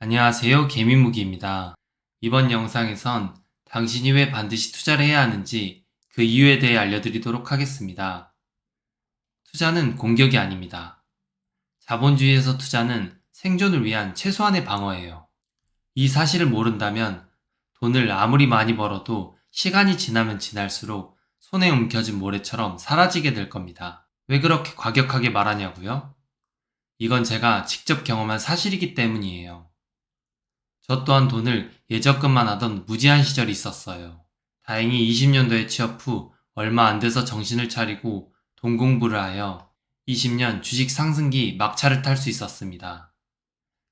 안녕하세요. 개미무기입니다. 이번 영상에선 당신이 왜 반드시 투자를 해야 하는지 그 이유에 대해 알려드리도록 하겠습니다. 투자는 공격이 아닙니다. 자본주의에서 투자는 생존을 위한 최소한의 방어예요. 이 사실을 모른다면 돈을 아무리 많이 벌어도 시간이 지나면 지날수록 손에 움켜진 모래처럼 사라지게 될 겁니다. 왜 그렇게 과격하게 말하냐고요? 이건 제가 직접 경험한 사실이기 때문이에요. 저 또한 돈을 예적금만 하던 무지한 시절이 있었어요. 다행히 20년도에 취업 후 얼마 안 돼서 정신을 차리고 돈 공부를 하여 20년 주식 상승기 막차를 탈 수 있었습니다.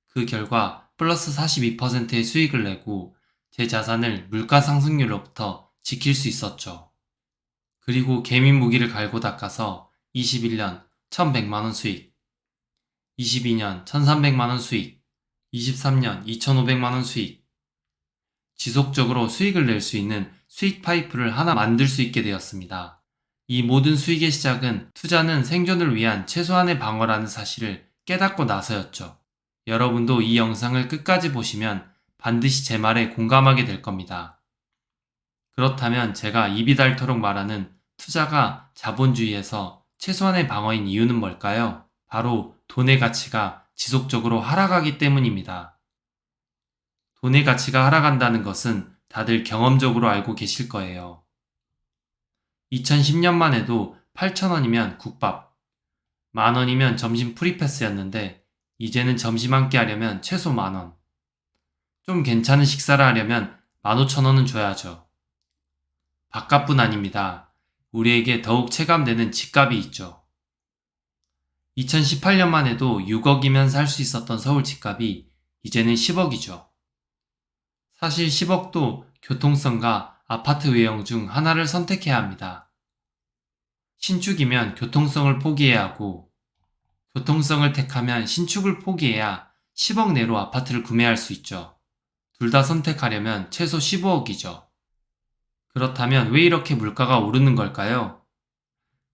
그 결과 플러스 42%의 수익을 내고 제 자산을 물가 상승률로부터 지킬 수 있었죠. 그리고 개민 무기를 갈고 닦아서 21년 1100만원 수익, 22년 1300만원 수익, 23년 2500만원 수익, 지속적으로 수익을 낼 수 있는 수익 파이프를 하나 만들 수 있게 되었습니다. 이 모든 수익의 시작은 투자는 생존을 위한 최소한의 방어라는 사실을 깨닫고 나서였죠. 여러분도 이 영상을 끝까지 보시면 반드시 제 말에 공감하게 될 겁니다. 그렇다면 제가 입이 닳도록 말하는 투자가 자본주의에서 최소한의 방어인 이유는 뭘까요? 바로 돈의 가치가 지속적으로 하락하기 때문입니다. 돈의 가치가 하락한다는 것은 다들 경험적으로 알고 계실 거예요. 2010년만 해도 8,000원이면 국밥, 만원이면 점심 프리패스였는데 이제는 점심 한 끼 하려면 최소 만원. 좀 괜찮은 식사를 하려면 15,000원은 줘야죠. 밥값뿐 아닙니다. 우리에게 더욱 체감되는 집값이 있죠. 2018년만 해도 6억이면 살 수 있었던 서울 집값이 이제는 10억이죠. 사실 10억도 교통성과 아파트 외형 중 하나를 선택해야 합니다. 신축이면 교통성을 포기해야 하고, 교통성을 택하면 신축을 포기해야 10억 내로 아파트를 구매할 수 있죠. 둘 다 선택하려면 최소 15억이죠. 그렇다면 왜 이렇게 물가가 오르는 걸까요?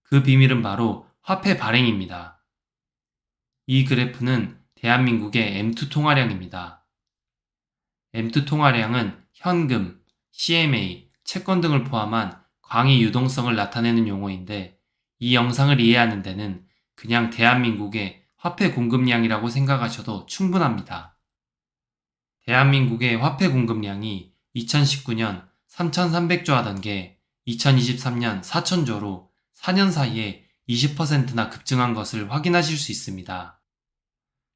그 비밀은 바로 화폐 발행입니다. 이 그래프는 대한민국의 M2 통화량입니다. M2 통화량은 현금, CMA, 채권 등을 포함한 광의 유동성을 나타내는 용어인데 이 영상을 이해하는 데는 그냥 대한민국의 화폐 공급량이라고 생각하셔도 충분합니다. 대한민국의 화폐 공급량이 2019년 3,300조 하던 게 2023년 4,000조로 4년 사이에 20%나 급증한 것을 확인하실 수 있습니다.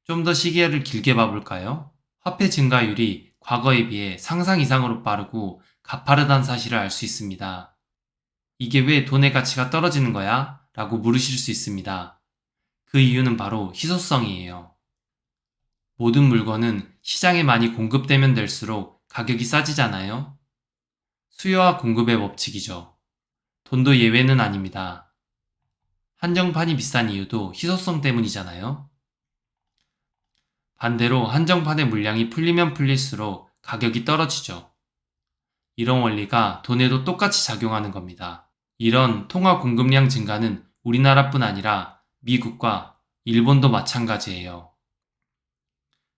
좀 더 시계를 길게 봐볼까요? 화폐 증가율이 과거에 비해 상상 이상으로 빠르고 가파르다는 사실을 알 수 있습니다. 이게 왜 돈의 가치가 떨어지는 거야? 라고 물으실 수 있습니다. 그 이유는 바로 희소성이에요. 모든 물건은 시장에 많이 공급되면 될수록 가격이 싸지잖아요. 수요와 공급의 법칙이죠. 돈도 예외는 아닙니다. 한정판이 비싼 이유도 희소성 때문이잖아요. 반대로 한정판의 물량이 풀리면 풀릴수록 가격이 떨어지죠. 이런 원리가 돈에도 똑같이 작용하는 겁니다. 이런 통화 공급량 증가는 우리나라뿐 아니라 미국과 일본도 마찬가지예요.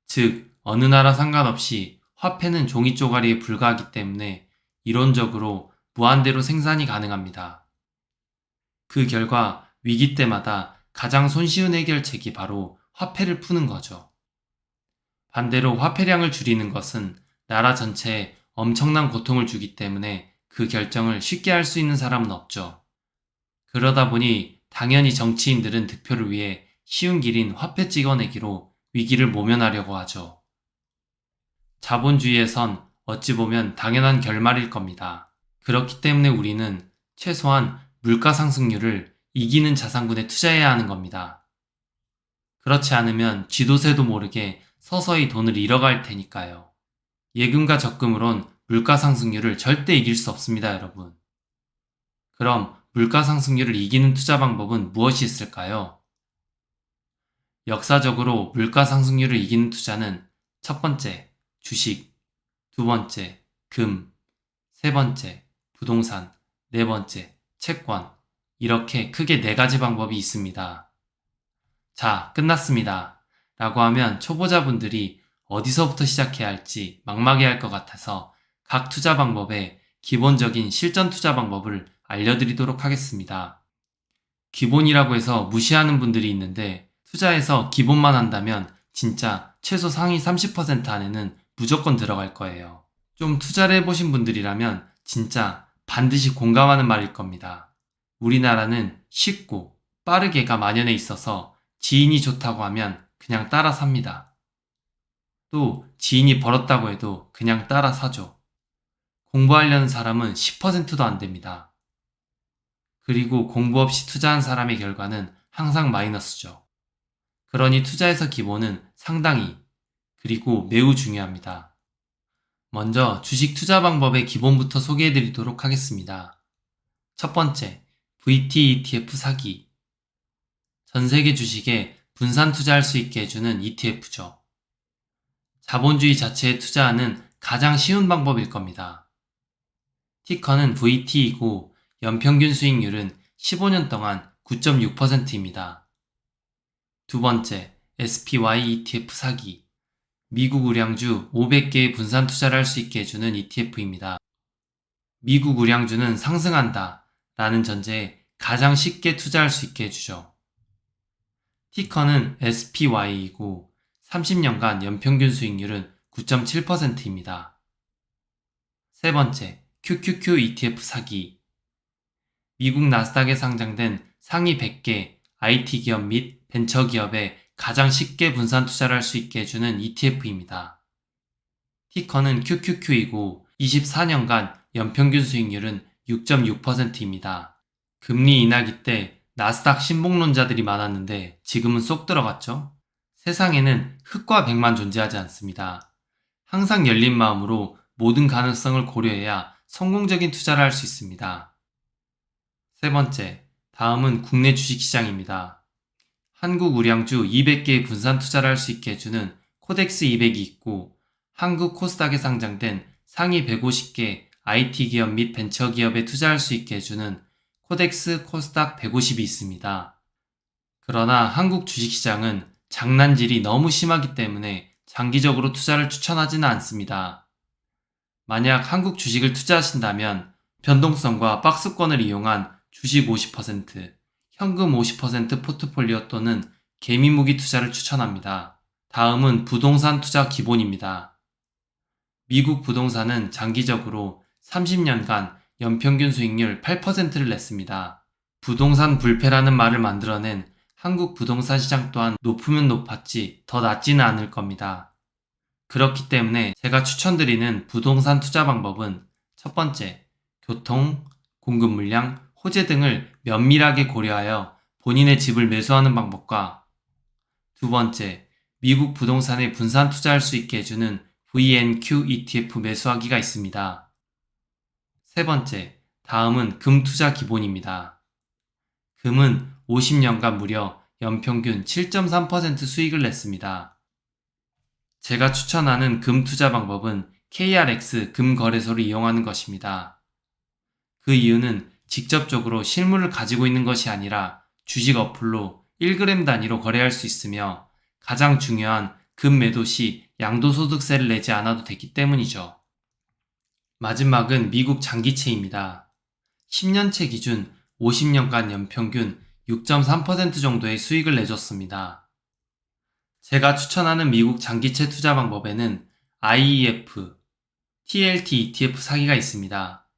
즉, 어느 나라 상관없이 화폐는 종이 쪼가리에 불과하기 때문에 이론적으로 무한대로 생산이 가능합니다. 그 결과 위기 때마다 가장 손쉬운 해결책이 바로 화폐를 푸는 거죠. 반대로 화폐량을 줄이는 것은 나라 전체에 엄청난 고통을 주기 때문에 그 결정을 쉽게 할 수 있는 사람은 없죠. 그러다 보니 당연히 정치인들은 득표를 위해 쉬운 길인 화폐 찍어내기로 위기를 모면하려고 하죠. 자본주의에선 어찌 보면 당연한 결말일 겁니다. 그렇기 때문에 우리는 최소한 물가 상승률을 이기는 자산군에 투자해야 하는 겁니다. 그렇지 않으면 쥐도새도 모르게 서서히 돈을 잃어갈 테니까요. 예금과 적금으론 물가 상승률을 절대 이길 수 없습니다, 여러분. 그럼 물가 상승률을 이기는 투자 방법은 무엇이 있을까요? 역사적으로 물가 상승률을 이기는 투자는 첫 번째, 주식, 두 번째, 금, 세 번째, 부동산, 네 번째, 채권. 이렇게 크게 네 가지 방법이 있습니다. 자, 끝났습니다. 라고 하면 초보자분들이 어디서부터 시작해야 할지 막막해할 것 같아서 각 투자 방법의 기본적인 실전 투자 방법을 알려드리도록 하겠습니다. 기본이라고 해서 무시하는 분들이 있는데 투자에서 기본만 한다면 진짜 최소 상위 30% 안에는 무조건 들어갈 거예요. 좀 투자를 해보신 분들이라면 진짜 반드시 공감하는 말일 겁니다. 우리나라는 쉽고 빠르게가 만연해 있어서 지인이 좋다고 하면 그냥 따라 삽니다. 또 지인이 벌었다고 해도 그냥 따라 사죠. 공부하려는 사람은 10%도 안 됩니다. 그리고 공부 없이 투자한 사람의 결과는 항상 마이너스죠. 그러니 투자에서 기본은 상당히 그리고 매우 중요합니다. 먼저 주식 투자 방법의 기본부터 소개해 드리도록 하겠습니다. 첫 번째, VT ETF 사기. 전 세계 주식에 분산 투자할 수 있게 해주는 ETF죠. 자본주의 자체에 투자하는 가장 쉬운 방법일 겁니다. 티커는 VT이고 연평균 수익률은 15년 동안 9.6%입니다. 두 번째, SPY ETF 사기. 미국 우량주 500개의 분산 투자를 할 수 있게 해주는 ETF입니다. 미국 우량주는 상승한다 라는 전제에 가장 쉽게 투자할 수 있게 해주죠. 티커는 SPY이고 30년간 연평균 수익률은 9.7%입니다. 세 번째, QQQ ETF 사기. 미국 나스닥에 상장된 상위 100개 IT 기업 및 벤처 기업에 가장 쉽게 분산 투자를 할 수 있게 해주는 ETF입니다. 티커는 QQQ이고 24년간 연평균 수익률은 6.6%입니다. 금리 인하기 때 나스닥 신봉론자들이 많았는데 지금은 쏙 들어갔죠? 세상에는 흑과 백만 존재하지 않습니다. 항상 열린 마음으로 모든 가능성을 고려해야 성공적인 투자를 할 수 있습니다. 세 번째, 다음은 국내 주식시장입니다. 한국 우량주 200개의 분산 투자를 할 수 있게 해주는 코덱스 200이 있고 한국 코스닥에 상장된 상위 150개 IT 기업 및 벤처 기업에 투자할 수 있게 해주는 코덱스 코스닥 150이 있습니다. 그러나 한국 주식시장은 장난질이 너무 심하기 때문에 장기적으로 투자를 추천하지는 않습니다. 만약 한국 주식을 투자하신다면 변동성과 박스권을 이용한 주식 50%, 현금 50% 포트폴리오 또는 개미무기 투자를 추천합니다. 다음은 부동산 투자 기본입니다. 미국 부동산은 장기적으로 30년간 연평균 수익률 8%를 냈습니다. 부동산 불패라는 말을 만들어낸 한국 부동산 시장 또한 높으면 높았지 더 낮지는 않을 겁니다. 그렇기 때문에 제가 추천드리는 부동산 투자 방법은 첫 번째, 교통, 공급 물량, 호재 등을 면밀하게 고려하여 본인의 집을 매수하는 방법과 두 번째, 미국 부동산에 분산 투자할 수 있게 해주는 VNQ ETF 매수하기가 있습니다. 세 번째, 다음은 금 투자 기본입니다. 금은 50년간 무려 연평균 7.3% 수익을 냈습니다. 제가 추천하는 금 투자 방법은 KRX 금거래소를 이용하는 것입니다. 그 이유는 직접적으로 실물을 가지고 있는 것이 아니라 주식 어플로 1g 단위로 거래할 수 있으며 가장 중요한 금 매도 시 양도소득세를 내지 않아도 되기 때문이죠. 마지막은 미국 장기채입니다. 10년채 기준 50년간 연평균 6.3% 정도의 수익을 내줬습니다. 제가 추천하는 미국 장기채 투자 방법에는 IEF, TLT ETF 사기가 있습니다.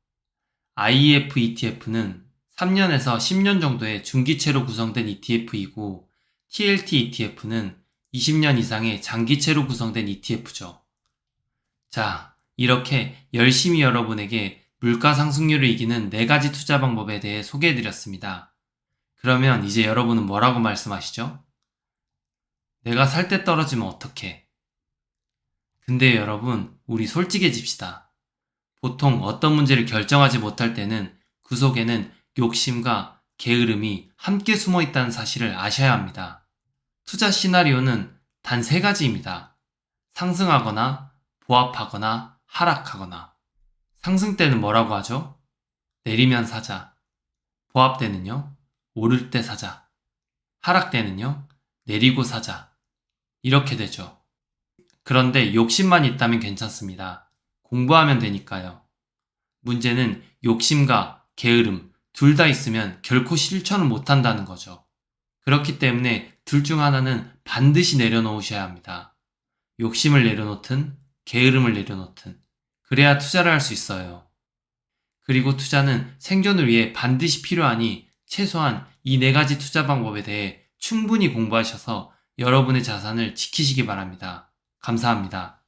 IEF ETF는 3년에서 10년 정도의 중기채로 구성된 ETF이고 TLT ETF는 20년 이상의 장기채로 구성된 ETF죠. 자, 이렇게 열심히 여러분에게 물가 상승률을 이기는 4가지 투자 방법에 대해 소개해드렸습니다. 그러면 이제 여러분은 뭐라고 말씀하시죠? 내가 살 때 떨어지면 어떡해? 근데 여러분, 우리 솔직해집시다. 보통 어떤 문제를 결정하지 못할 때는 그 속에는 욕심과 게으름이 함께 숨어 있다는 사실을 아셔야 합니다. 투자 시나리오는 단 3가지입니다. 상승하거나, 보합하거나, 하락하거나. 상승 때는 뭐라고 하죠? 내리면 사자. 보합 때는요? 오를 때 사자. 하락 때는요? 내리고 사자. 이렇게 되죠. 그런데 욕심만 있다면 괜찮습니다. 공부하면 되니까요. 문제는 욕심과 게으름 둘 다 있으면 결코 실천을 못한다는 거죠. 그렇기 때문에 둘 중 하나는 반드시 내려놓으셔야 합니다. 욕심을 내려놓든 게으름을 내려놓든 그래야 투자를 할 수 있어요. 그리고 투자는 생존을 위해 반드시 필요하니 최소한 이 네 가지 투자 방법에 대해 충분히 공부하셔서 여러분의 자산을 지키시기 바랍니다. 감사합니다.